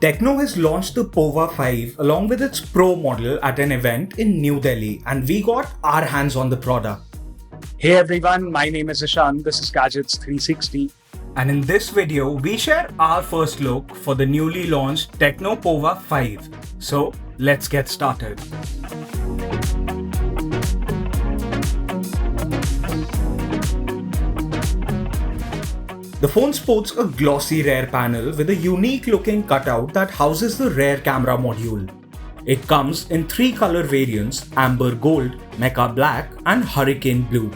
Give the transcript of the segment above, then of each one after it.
Tecno has launched the Pova 5 along with its Pro model at an event in New Delhi, and we got our hands on the product. Hey everyone, my name is Ishan, this is Gadgets 360. And in this video, we share our first look for the newly launched Tecno Pova 5. So let's get started. The phone sports a glossy rear panel with a unique looking cutout that houses the rear camera module. It comes in 3 color variants: Amber Gold, Mecha Black and Hurricane Blue.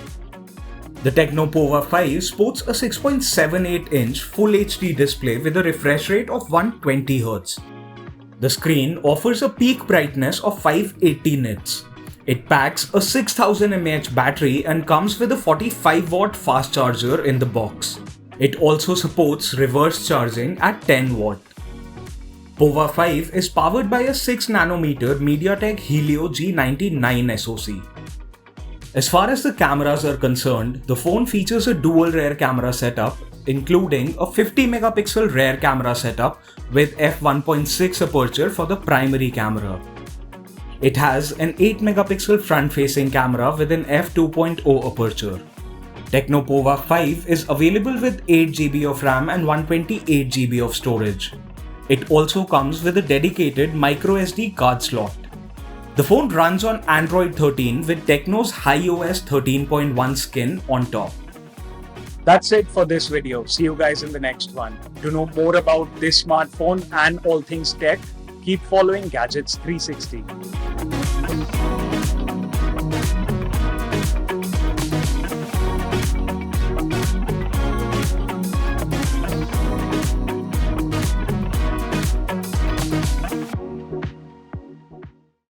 The Tecno Pova 5 sports a 6.78-inch Full HD display with a refresh rate of 120Hz. The screen offers a peak brightness of 580 nits. It packs a 6000 mAh battery and comes with a 45-watt fast charger in the box. It also supports reverse charging at 10 watt. Pova 5 is powered by a 6nm MediaTek Helio G99 SoC. As far as the cameras are concerned, the phone features a dual rear camera setup, including a 50MP rear camera setup with f1.6 aperture for the primary camera. It has an 8MP front-facing camera with an f2.0 aperture. Tecno Pova 5 is available with 8GB of RAM and 128GB of storage. It also comes with a dedicated microSD card slot. The phone runs on Android 13 with Tecno's iOS 13.1 skin on top. That's it for this video. See you guys in the next one. To know more about this smartphone and all things tech, keep following Gadgets 360.